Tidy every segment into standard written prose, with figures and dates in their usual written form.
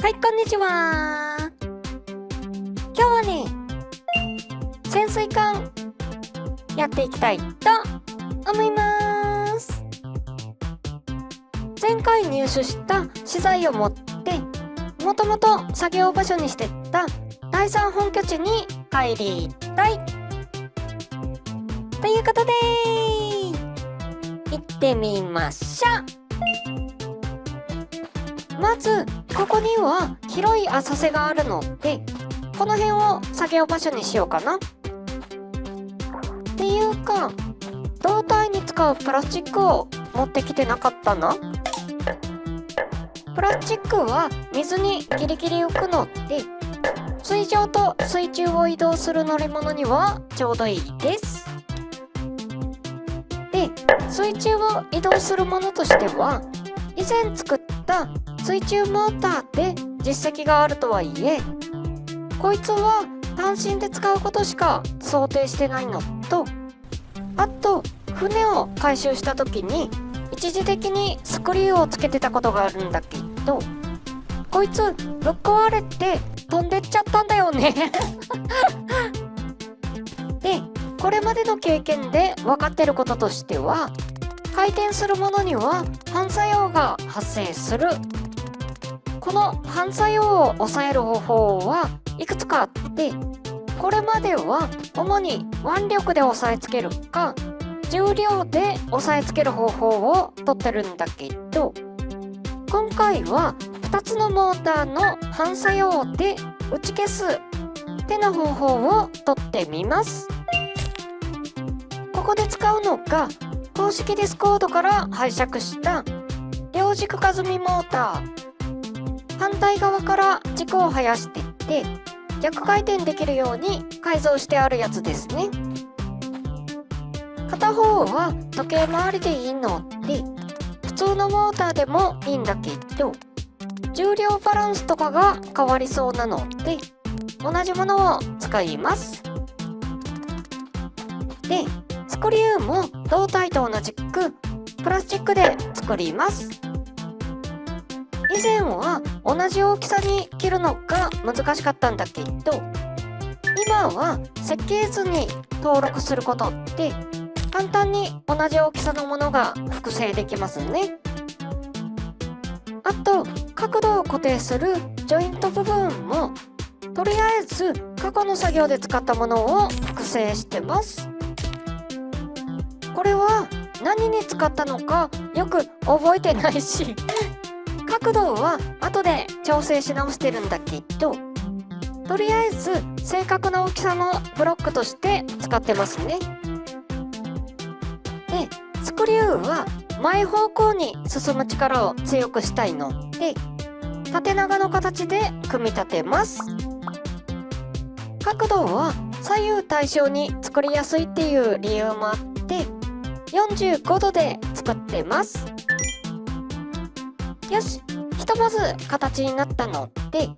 はい、こんにちは。今日はね、潜水艦やっていきたいと思います。前回入手した資材を持って、もともと作業場所にしてた第3本拠地に帰りたい。ということで、行ってみましょう。まず、ここには広い浅瀬があるので、この辺を作業場所にしようかな。っていうか、胴体に使うプラスチックを持ってきてなかったな。プラスチックは水にギリギリ浮くので、水上と水中を移動する乗り物にはちょうどいいです。で、水中を移動するものとしては、以前作った水中モーターで実績があるとはいえ、こいつは単身で使うことしか想定してないのと、あと船を回収した時に一時的にスクリューをつけてたことがあるんだけど、こいつぶっ壊れて飛んでっちゃったんだよねで、これまでの経験で分かってることとしては、回転するものには反作用が発生する。この反作用を抑える方法はいくつかあって、これまでは主に腕力で押さえつけるか重量で押さえつける方法をとってるんだけど、今回は2つのモーターの反作用で打ち消すってな方法をとってみます。ここで使うのが公式ディスコードから拝借した両軸荷積みモーター。反対側から軸を生やしていって逆回転できるように改造してあるやつですね。片方は時計回りでいいので普通のモーターでもいいんだけど、重量バランスとかが変わりそうなので同じものを使います。で、スクリューも胴体と同じくプラスチックで作ります。以前は同じ大きさに切るのが難しかったんだけど、今は設計図に登録することで簡単に同じ大きさのものが複製できますね。あと、角度を固定するジョイント部分もとりあえず過去の作業で使ったものを複製してます。これは何に使ったのかよく覚えてないし角度は後で調整し直してるんだけど、とりあえず正確な大きさのブロックとして使ってますね。で、スクリューは前方向に進む力を強くしたいので縦長の形で組み立てます。角度は左右対称に作りやすいっていう理由もあって45度で作ってます。よし、ひとまず形になったので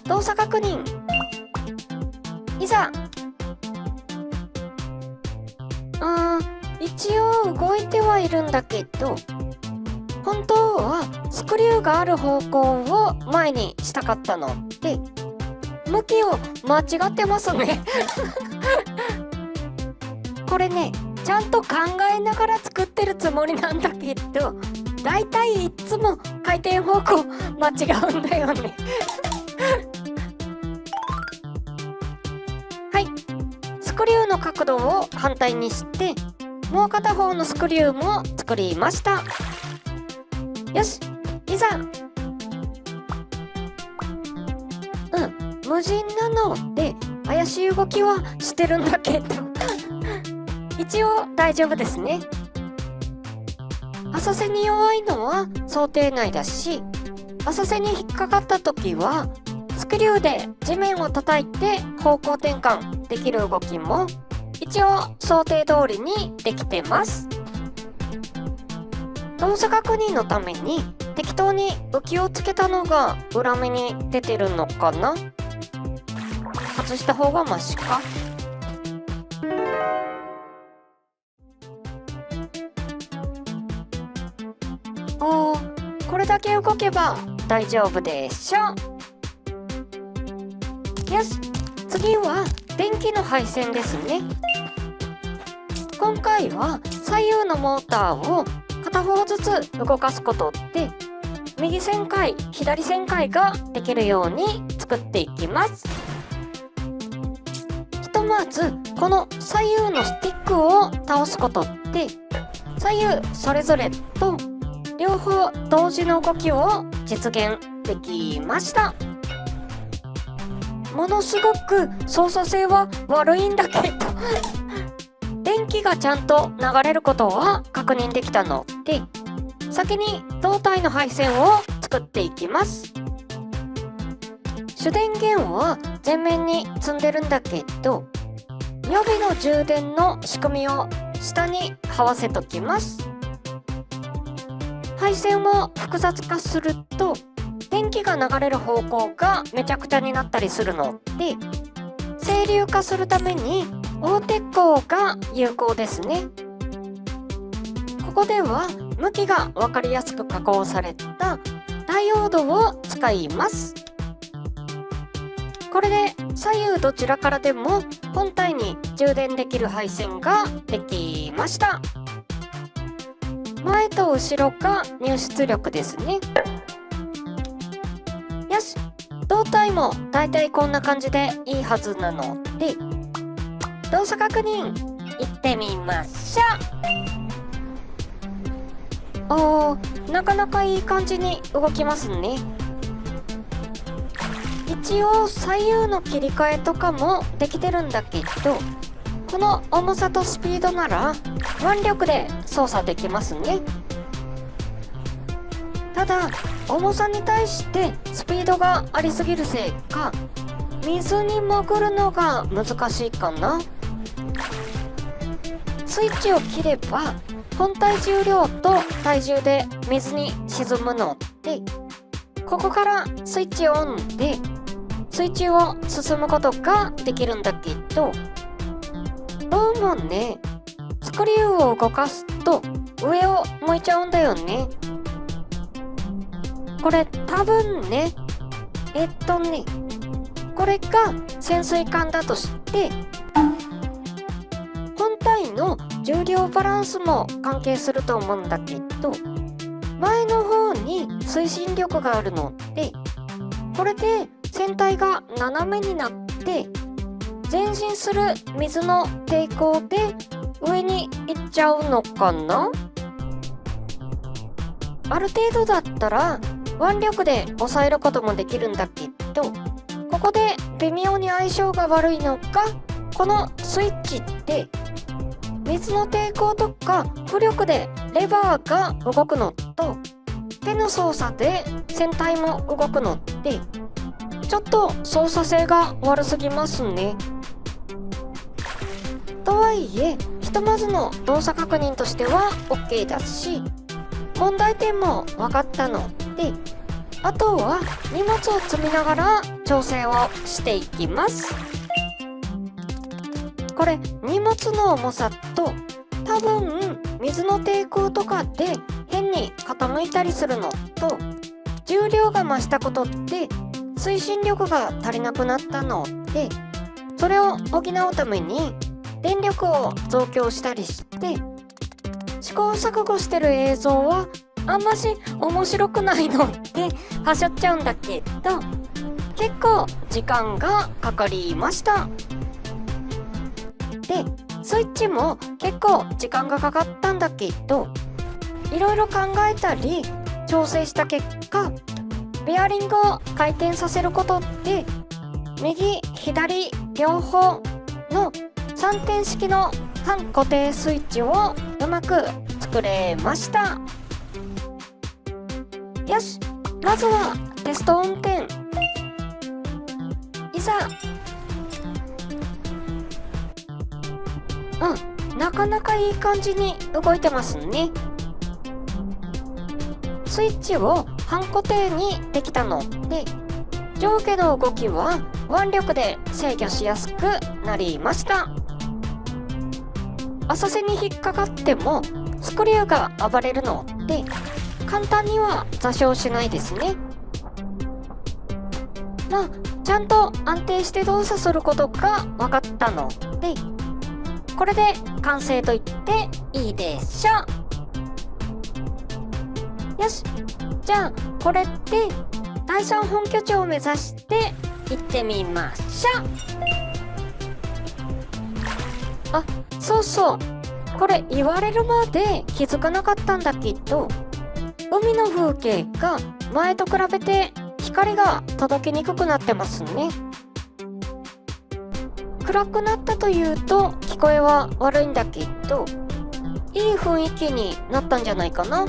動作確認。いざ。一応動いてはいるんだけど、本当はスクリューがある方向を前にしたかったので向きを間違ってますねこれね、ちゃんと考えながら作ってるつもりなんだけど、だいたいいつも回転方向間違うんだよねはい、スクリューの角度を反対にしてもう片方のスクリューも作りました。よし、いざ。無人なので怪しい動きはしてるんだけど一応大丈夫ですね。浅瀬に弱いのは想定内だし、浅瀬に引っかかった時はスクリューで地面を叩いて方向転換できる動きも一応想定通りにできてます。動作確認のために適当に浮きをつけたのが裏目に出てるのかな。外した方がマシか。これだけ動けば大丈夫でしょ。よし、次は電気の配線ですね。今回は左右のモーターを片方ずつ動かすことで右旋回左旋回ができるように作っていきます。ひとまずこの左右のスティックを倒すことで左右それぞれと両方同時の動きを実現できました。ものすごく操作性は悪いんだけど電気がちゃんと流れることは確認できたので先に胴体の配線を作っていきます。主電源は前面に積んでるんだけど予備の充電の仕組みを下に這わせときます。配線を複雑化すると電気が流れる方向がめちゃくちゃになったりするので整流化するために大鉄鋼が有効ですね。ここでは向きが分かりやすく加工されたダイオードを使います。これで左右どちらからでも本体に充電できる配線ができました。前と後ろが入出力ですね。よし、胴体もだいたいこんな感じでいいはずなので動作確認いってみましょう。なかなかいい感じに動きますね。一応左右の切り替えとかもできてるんだけどこの重さとスピードなら腕力で操作できますね。ただ重さに対してスピードがありすぎるせいか水に潜るのが難しいかな。スイッチを切れば本体重量と体重で水に沈むのでここからスイッチオンで水中を進むことができるんだけどどうもねスクリューを動かすと上を向いちゃうんだよね。これ多分ねこれが潜水艦だとして本体の重量バランスも関係すると思うんだけど前の方に推進力があるのでこれで船体が斜めになって前進する水の抵抗で上に行っちゃうのかな。ある程度だったら腕力で抑えることもできるんだけどここで微妙に相性が悪いのがこのスイッチって水の抵抗とか浮力でレバーが動くのと手の操作で船体も動くのでちょっと操作性が悪すぎますね。とはいえひとまずの動作確認としては OK だし問題点も分かったのであとは荷物を積みながら調整をしていきます。これ荷物の重さと多分水の抵抗とかで変に傾いたりするのと重量が増したことで推進力が足りなくなったのでそれを補うために電力を増強したりして試行錯誤してる映像はあんまし面白くないのではしょっちゃうんだけど結構時間がかかりました。でスイッチも結構時間がかかったんだけどいろいろ考えたり調整した結果ベアリングを回転させることで右左両方の3点式の半固定スイッチをうまく作れました。よし、まずはテスト運転いざ。なかなかいい感じに動いてますね。スイッチを半固定にできたので上下の動きは腕力で制御しやすくなりました。浅瀬に引っかかってもスクリューが暴れるので簡単には座礁しないですね。まあちゃんと安定して動作することが分かったので、これで完成と言っていいでしょう。よし、じゃあこれで第3本拠地を目指して行ってみましょう。あ、そうそう、これ言われるまで気づかなかったんだけど、海の風景が前と比べて光が届きにくくなってますね。暗くなったというと聞こえは悪いんだけど、いい雰囲気になったんじゃないかな。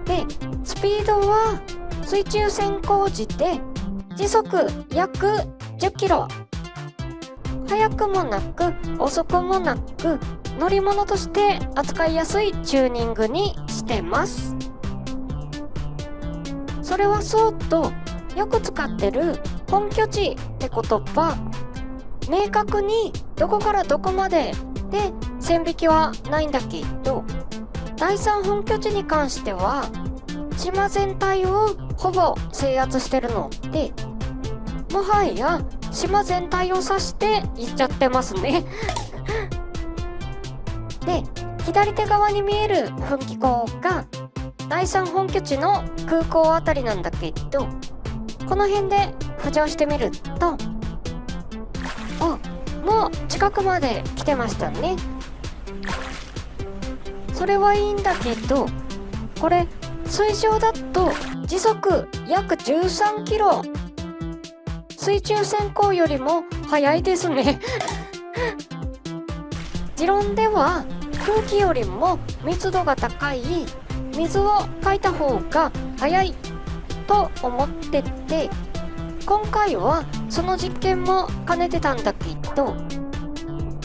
で、スピードは水中潜航時で時速約10キロ。速くもなく遅くもなく乗り物として扱いやすいチューニングにしてます。それはそうと、よく使ってる本拠地って言葉、明確にどこからどこまでで線引きはないんだけど、第3本拠地に関しては島全体をほぼ制圧してるので、もはや島全体を指して言っちゃってますねで、左手側に見える噴気口が第3本拠地の空港あたりなんだけど、この辺で浮上してみると、あ、もう近くまで来てましたね。それはいいんだけど、これ水上だと時速約13キロ、水中潜航よりも速いですね持論では空気よりも密度が高い水をかいた方が速いと思ってて、今回はその実験も兼ねてたんだけど、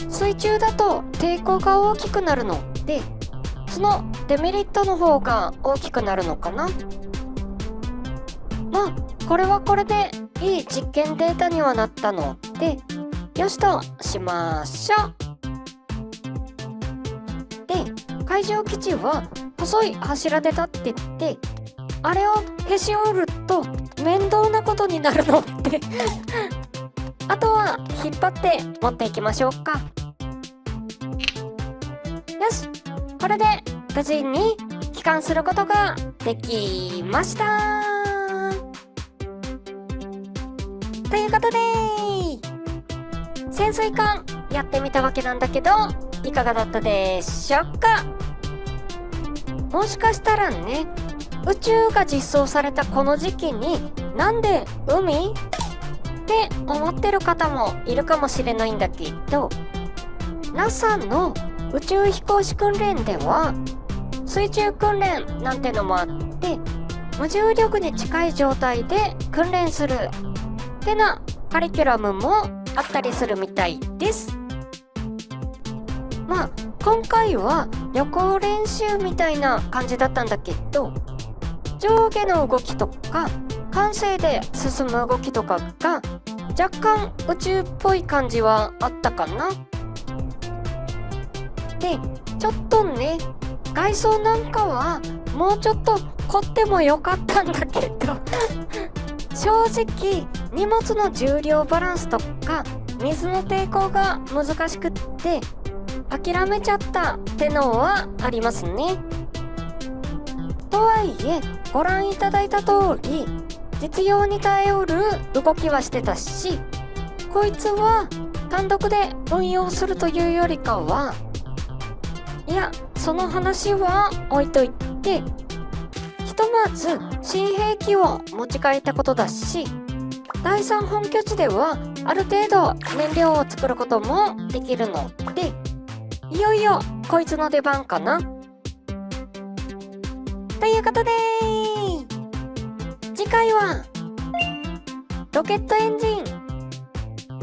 水中だと抵抗が大きくなるので、そのデメリットの方が大きくなるのかな。まあこれはこれでいい実験データにはなったので、よしとしましょう。で、海上基地は細い柱で立ってて、あれをへし折ると面倒なことになるのであとは引っ張って持っていきましょうか。よし、これで無事に帰還することができました。ということで潜水艦やってみたわけなんだけど、いかがだったでしょうか。もしかしたらね、宇宙が実装されたこの時期になんで海って思ってる方もいるかもしれないんだけど、 NASA の宇宙飛行士訓練では水中訓練なんてのもあって、無重力に近い状態で訓練するってなカリキュラムもあったりするみたいです。まあ今回は旅行練習みたいな感じだったんだけど、上下の動きとか慣性で進む動きとかが若干宇宙っぽい感じはあったかな。で、ちょっとね、外装なんかはもうちょっと凝ってもよかったんだけど正直荷物の重量バランスとか水の抵抗が難しくって諦めちゃったってのはありますね。とはいえご覧いただいた通り実用に頼る動きはしてたし、こいつは単独で運用するというよりかは、いやその話は置いといて、ひとまず新兵器を持ち帰ったことだし、第3本拠地ではある程度燃料を作ることもできるので、いよいよこいつの出番かな。ということで次回はロケットエンジン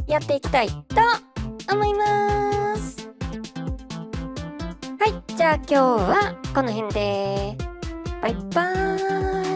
やっていきたいと思います。はい、じゃあ今日はこの辺でバイバーイ。